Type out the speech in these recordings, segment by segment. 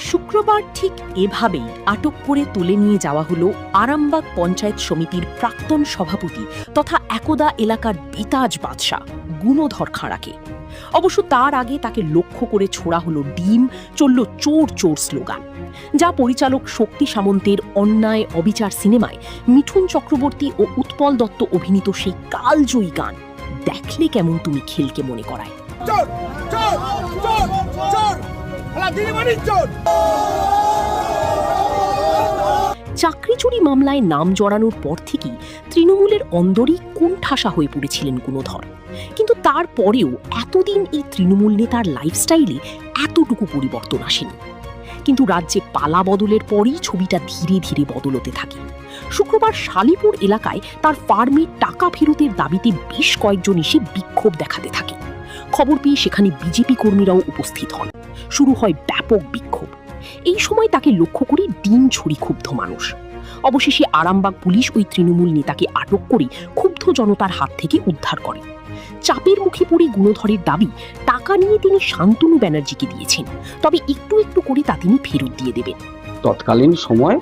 শুক্রবার ঠিক এভাবেই আটক করে তুলে নিয়ে যাওয়া হলো আরামবাগ পঞ্চায়েত সমিতির প্রাক্তন সভাপতি তথা একদা এলাকার বেতাজ বাদশা গুণধর খাঁড়াকে। অবশ্য তার আগে তাকে লক্ষ্য করে ছোড়া হলো ডিম, চলল চোর চোর স্লোগান, যা পরিচালক শক্তি সামন্তের অন্যায় অবিচার সিনেমায় মিঠুন চক্রবর্তী ও উৎপল দত্ত অভিনীত সেই কালজয়ী গান দেখলে কেমন তুমি খেলকে মনে করায়। চাকরি চুরি মামলায় নাম জড়ানোর পর থেকেই তৃণমূলের অন্দরই কোণঠাসা হয়ে পড়েছিলেন গুণধর। কিন্তু তারপরেও এতদিন এই তৃণমূল নেতার লাইফস্টাইলে এতটুকু পরিবর্তন আসেনি। কিন্তু রাজ্যে পালা বদলের পরই ছবিটা ধীরে ধীরে বদল হতে থাকে। শুক্রবার শালিপুর এলাকায় তার ফার্মে টাকা ফেরতের দাবিতে বেশ কয়েকজন এসে বিক্ষোভ দেখাতে থাকে। খবর পেয়ে সেখানে বিজেপি কর্মীরাও উপস্থিত হন। শুরু হয় ব্যাপক বিক্ষোভ। এই সময় তাকে লক্ষ্য করে ডিম ছুরি ক্ষুব্ধ মানুষ। অবশেষে আরামবাগ পুলিশ ওই তৃণমূল নেতাকে আটক করে ক্ষুব্ধ জনতার হাত থেকে উদ্ধার করে। চাপের মুখে পড়ে গুণধরের দাবি, টাকা নিয়ে তিনি শান্তনু ব্যানার্জিকে দিয়েছেন, তবে একটু একটু করে তা তিনি ফেরত দিয়ে দেবেন। তৎকালীন সময়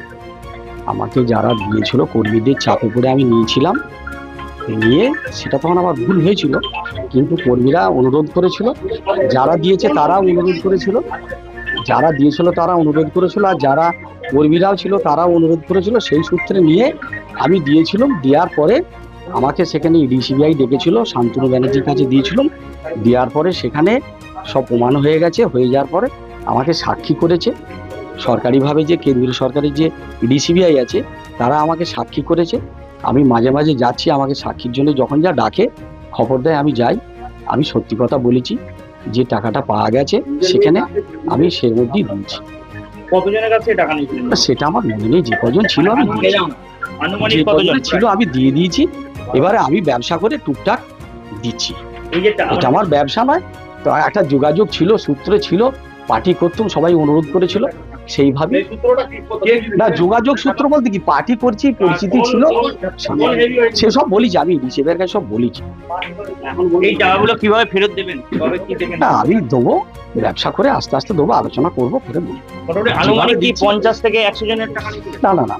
আমাকে যারা দিয়েছিল কর্মীদের চাপে পড়ে আমি নিয়েছিলাম, নিয়ে সেটা তখন আমার ভুল হয়েছিল, কিন্তু কর্মীরা অনুরোধ করেছিল, যারা দিয়েছে তারা অনুরোধ করেছিল, যারা দিয়েছিল তারা অনুরোধ করেছিল, আর যারা কর্মীরাও ছিল তারাও অনুরোধ করেছিল। সেই সূত্রে নিয়ে আমি দিয়েছিলাম। দেওয়ার পরে আমাকে সেখানে ইডি-সিবিআই ডেকেছিল, শান্তনু ব্যানার্জির কাছে দিয়েছিলাম। দেওয়ার পরে সেখানে সব প্রমাণ হয়ে গেছে। হয়ে যাওয়ার পরে আমাকে সাক্ষী করেছে সরকারিভাবে, যে কেন্দ্রীয় সরকারের যে ইডি-সিবিআই আছে তারা আমাকে সাক্ষী করেছে। আমি মাঝে মাঝে যাচ্ছি, আমাকে সাক্ষীর জন্য যখন যা ডাকে খবর দেয় আমি যাই। আমি সত্যি কথা বলেছি, যে টাকাটা পাওয়া গেছে সেখানে আমি সের মধ্যেই দিয়েছি। কতজনের কাছে টাকা নিয়েছিলেন সেটা আমার মনে নেই, যে কজন ছিল আমি ছিল আমি দিয়ে দিয়েছি। এবারে আমি ব্যবসা করে টুকটাক দিচ্ছি, এটা আমার ব্যবসা নয়। তো একটা যোগাযোগ ছিল, সূত্র ছিল, পার্টি করতাম, সবাই অনুরোধ করেছিল, সেইভাবে না যোগাযোগ সূত্র বলতে কি পার্টি করছি, পরিচিতি ছিল, সেসব বলেছি আমি হিসেবের কাছে সব বলেছি। এই টাকাগুলো কিভাবে ফেরত দেবেন? না আমি দেবো, ব্যবসা করে আস্তে আস্তে দেবো, আলোচনা করবো, ফেরত দেবো। আনুমানিক কি 50 থেকে 100 জনের টাকা? না না না,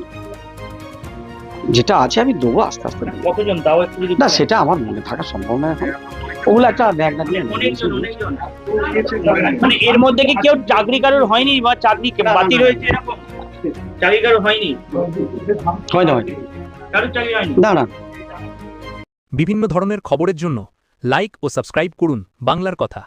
যেটা আছে আমি দেবো আস্তে আস্তে। কতজন তাও একটু যদি না সেটা আমার মনে থাকা সম্ভব না এখন, ওগুলো একটা মানে এর মধ্যে কি কেউ চাকরি কারোর হয়নি বা চাকরি বাতিল হয়েছে এরকম? চাকরি কারোর হয়নি? হয় না, কারোর চাকরি হয়নি? না না। বিভিন্ন ধরনের খবরের জন্য লাইক ও সাবস্ক্রাইব করুন বাংলার কথা।